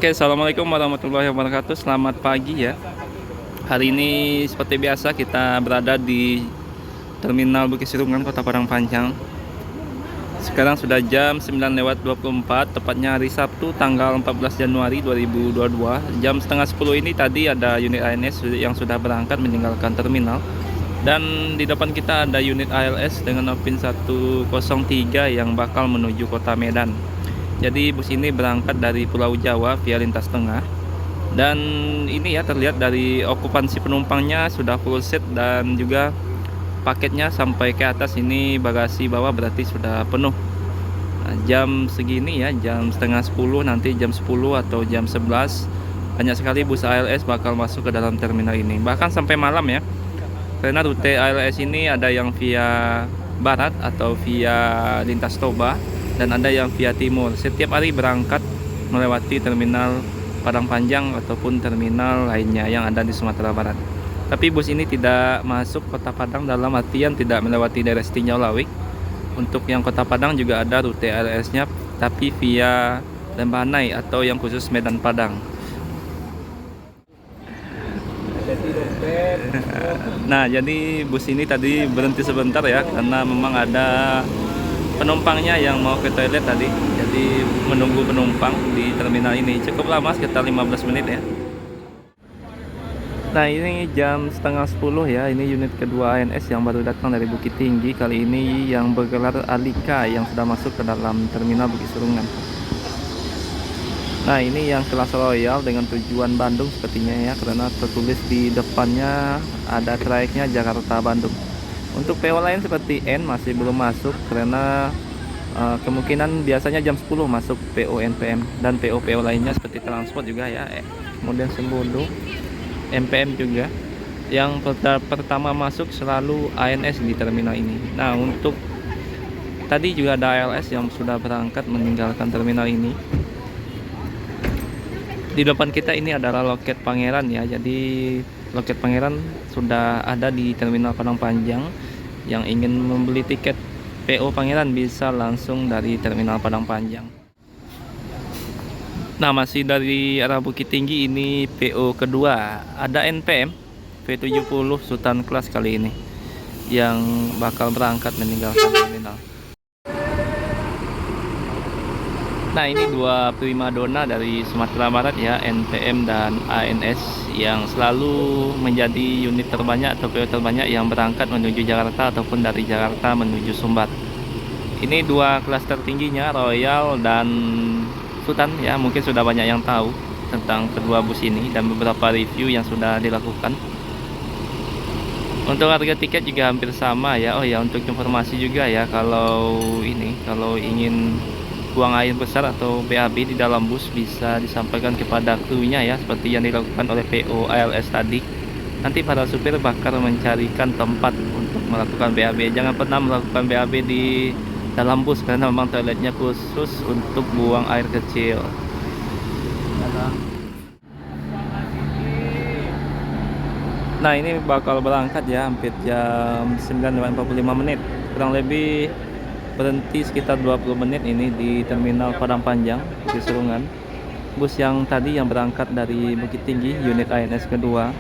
Oke, assalamualaikum warahmatullahi wabarakatuh. Selamat pagi ya. Hari ini seperti biasa kita berada di Terminal Bukit Sirungan, Kota Padang Panjang. Sekarang sudah jam 9:24, tepatnya hari Sabtu tanggal 14 Januari 2022. Jam setengah 10 ini tadi ada unit ANS yang sudah berangkat meninggalkan terminal. Dan di depan kita ada unit ALS dengan OPIN 103 yang bakal menuju Kota Medan. Jadi bus ini berangkat dari Pulau Jawa via lintas tengah. Dan ini ya terlihat dari okupansi penumpangnya sudah full seat dan juga paketnya sampai ke atas ini bagasi bawah berarti sudah penuh. Nah, jam segini ya, jam setengah 10, nanti jam 10 atau jam 11 banyak sekali bus ALS bakal masuk ke dalam terminal ini. Bahkan sampai malam ya. Karena rute ALS ini ada yang via barat atau via lintas Toba dan ada yang via timur. Setiap hari berangkat melewati terminal Padang Panjang ataupun terminal lainnya yang ada di Sumatera Barat. Tapi bus ini tidak masuk Kota Padang dalam artian tidak melewati daerah Tinjau Lawik. Untuk yang Kota Padang juga ada rute ALS-nya tapi via Lembanai atau yang khusus Medan Padang. Nah, jadi bus ini tadi berhenti sebentar ya karena memang ada penumpangnya yang mau ke toilet tadi. Jadi menunggu penumpang di terminal ini cukup lama, sekitar 15 menit ya. Nah, ini jam setengah 10 ya. Ini unit kedua ANS yang baru datang dari Bukit Tinggi. Kali ini yang bergelar Alika yang sudah masuk ke dalam terminal Bukit Sirungan. Nah, ini yang kelas Royal dengan tujuan Bandung sepertinya ya, karena tertulis di depannya ada trayeknya Jakarta-Bandung. Untuk PO lain seperti N masih belum masuk karena kemungkinan biasanya jam 10 masuk PO NPM, dan PO-PO lainnya seperti transport juga ya, kemudian Sembulu, MPM juga. Yang pertama masuk selalu ANS di terminal ini. Nah, untuk tadi juga ada ALS yang sudah berangkat meninggalkan terminal ini. Di depan kita ini adalah loket Pangeran ya. Jadi loket Pangeran sudah ada di terminal Padang Panjang. Yang ingin membeli tiket PO Pangeran bisa langsung dari terminal Padang Panjang. Nah, masih dari arah Bukit Tinggi ini PO kedua. Ada NPM V70 Sultan Class kali ini yang bakal berangkat meninggalkan terminal. Nah, ini dua primadona dari Sumatera Barat ya, NPM dan ANS yang selalu menjadi unit terbanyak atau PO terbanyak yang berangkat menuju Jakarta ataupun dari Jakarta menuju Sumbar. Ini dua kelas tertingginya, Royal dan Sultan ya. Mungkin sudah banyak yang tahu tentang kedua bus ini dan beberapa review yang sudah dilakukan. Untuk harga tiket juga hampir sama ya. Oh ya, untuk informasi juga ya, kalau ingin buang air besar atau BAB di dalam bus bisa disampaikan kepada krunya ya, seperti yang dilakukan oleh PO ALS tadi. Nanti para supir bakal mencarikan tempat untuk melakukan BAB. Jangan pernah melakukan BAB di dalam bus karena memang toiletnya khusus untuk buang air kecil. Nah, ini bakal berangkat ya hampir jam 9:45 menit. Kurang lebih berhenti sekitar 20 menit ini di terminal Padang Panjang di Sirungan. Bus yang tadi yang berangkat dari Bukit Tinggi unit ANS kedua.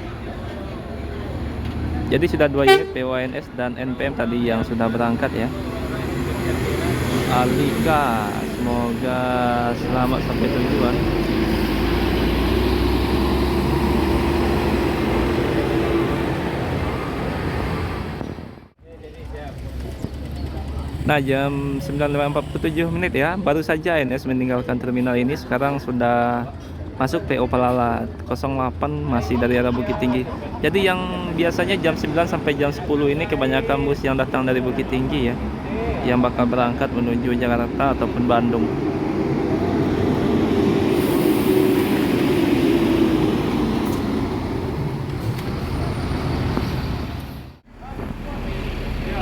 Jadi sudah dua unit PO ANS dan NPM tadi yang sudah berangkat ya. Alika, semoga selamat sampai tujuan. Nah, jam 9:47 menit ya, baru saja ANS meninggalkan terminal ini. Sekarang sudah masuk PO Pelala 08 masih dari arah Bukit Tinggi. Jadi yang biasanya jam 9 sampai jam 10 ini kebanyakan bus yang datang dari Bukit Tinggi ya, yang bakal berangkat menuju Jakarta ataupun Bandung.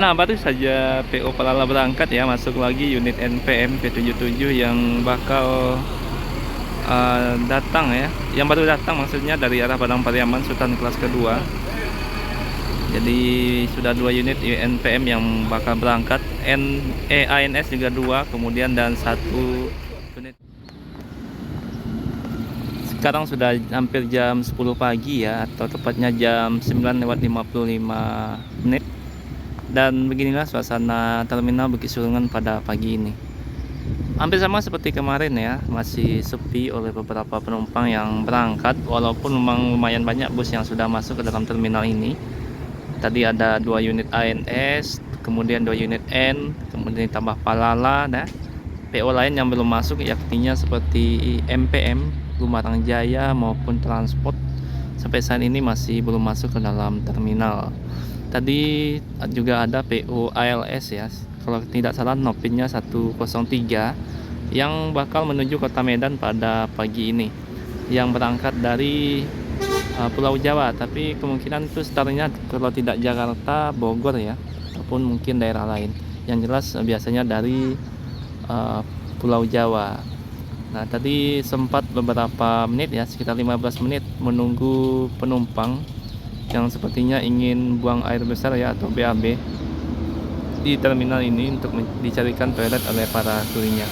Nah, baru saja PO Pelala berangkat ya, masuk lagi unit NPM V77 yang bakal datang ya, yang baru datang maksudnya dari arah Padang Pariaman Sultan kelas kedua. Jadi sudah dua unit NPM yang bakal berangkat, ANS juga dua, kemudian dan satu unit. Sekarang sudah hampir jam 10 pagi ya, atau tepatnya jam 9:55. Dan beginilah suasana terminal Bukit Surungan pada pagi ini. Hampir sama seperti kemarin ya, masih sepi oleh beberapa penumpang yang berangkat, walaupun memang lumayan banyak bus yang sudah masuk ke dalam terminal ini. Tadi ada 2 unit ANS, kemudian 2 unit N, kemudian ditambah Palala, dan PO lain yang belum masuk, yakni seperti MPM, Gumarang Jaya maupun Transport. Sampai saat ini masih belum masuk ke dalam terminal. Tadi juga ada PO ALS ya, kalau tidak salah nopinnya 103 yang bakal menuju Kota Medan pada pagi ini, yang berangkat dari Pulau Jawa, tapi kemungkinan itu startnya kalau tidak Jakarta, Bogor ya, ataupun mungkin daerah lain. Yang jelas biasanya dari Pulau Jawa. Nah, tadi sempat beberapa menit ya, sekitar 15 menit menunggu penumpang yang sepertinya ingin buang air besar ya, atau BAB di terminal ini untuk dicarikan toilet oleh para kurinya.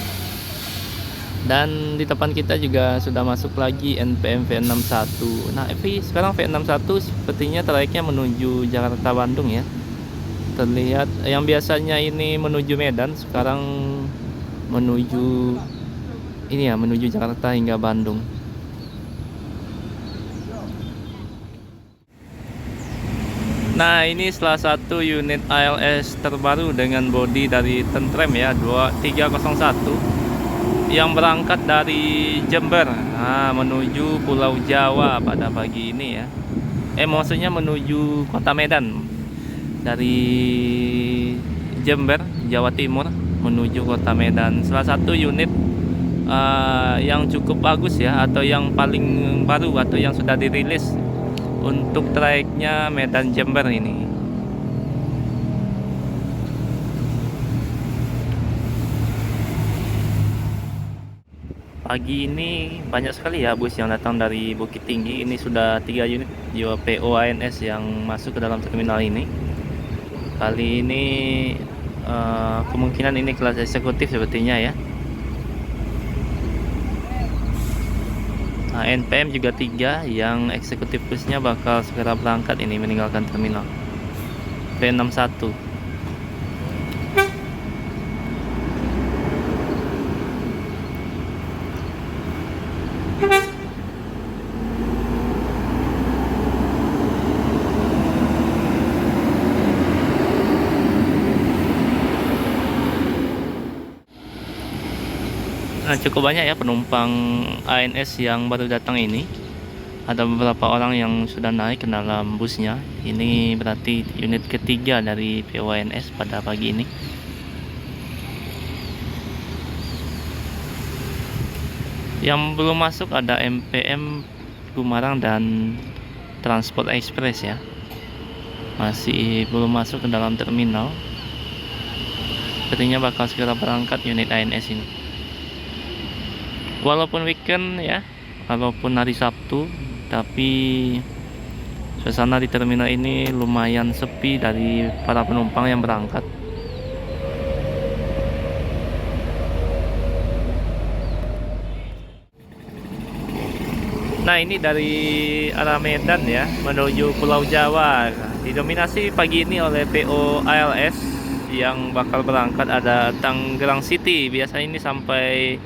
Dan di depan kita juga sudah masuk lagi NPM V61. Nah, sekarang V61 sepertinya trayeknya menuju Jakarta Bandung ya. Terlihat yang biasanya ini menuju Medan, sekarang menuju ini ya, menuju Jakarta hingga Bandung. Nah, ini salah satu unit ALS terbaru dengan bodi dari Tentrem ya, 2301 yang berangkat dari Jember, menuju Pulau Jawa pada pagi ini ya. Maksudnya menuju Kota Medan dari Jember, Jawa Timur menuju Kota Medan. Salah satu unit yang cukup bagus ya, atau yang paling baru atau yang sudah dirilis untuk trayeknya Medan Jember ini. Pagi ini banyak sekali ya bus yang datang dari Bukit Tinggi. Ini sudah 3 unit PO ANS yang masuk ke dalam terminal ini. Kali ini kemungkinan ini kelas eksekutif sepertinya ya. Nah, NPM juga 3 yang eksekutif busnya bakal segera berangkat ini meninggalkan terminal. V61. Nah, cukup banyak ya penumpang ANS yang baru datang ini. Ada beberapa orang yang sudah naik ke dalam busnya. Ini berarti unit ketiga dari PO ANS pada pagi ini. Yang belum masuk ada MPM, Gumarang, dan Transport Express ya. Masih belum masuk ke dalam terminal. Sepertinya bakal segera berangkat unit ANS ini. Walaupun weekend ya, walaupun hari Sabtu, tapi suasana di terminal ini lumayan sepi dari para penumpang yang berangkat. Nah, ini dari arah Medan ya menuju Pulau Jawa. Didominasi pagi ini oleh PO ALS yang bakal berangkat ada Tangerang City. Biasanya ini sampai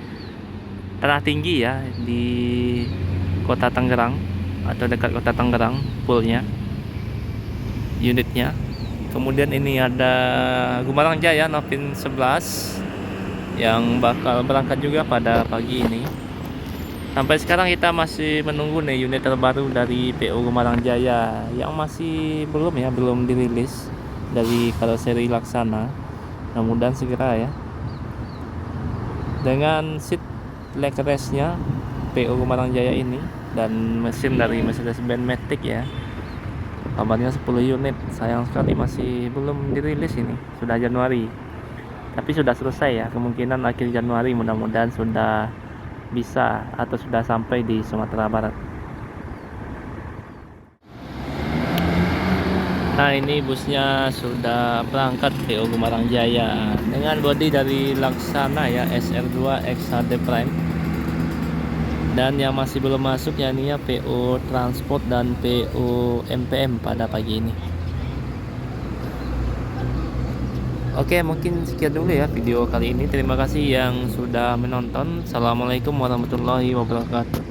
Tanah Tinggi ya, di Kota Tangerang atau dekat Kota Tangerang poolnya, unitnya. Kemudian ini ada Gumarang Jaya Novin 11 yang bakal berangkat juga pada pagi ini. Sampai sekarang kita masih menunggu nih unit terbaru dari PO Gumarang Jaya yang masih belum dirilis dari karoseri Laksana. Mudah-mudahan segera ya. Dengan seat leg restnya PO Gumarang Jaya ini dan mesin dari Mercedes-Benz Matic ya, kabarnya 10 unit. Sayang sekali masih belum dirilis ini, sudah Januari, tapi sudah selesai ya, kemungkinan akhir Januari mudah-mudahan sudah bisa atau sudah sampai di Sumatera Barat. Nah, ini busnya sudah berangkat PO Gumarang Jaya dengan bodi dari Laksana ya, SR2 XHD Prime. Dan yang masih belum masuk yakni ya PO transport dan PO MPM pada pagi ini. Oke, mungkin sekian dulu ya video kali ini. Terima kasih yang sudah menonton. Assalamualaikum warahmatullahi wabarakatuh.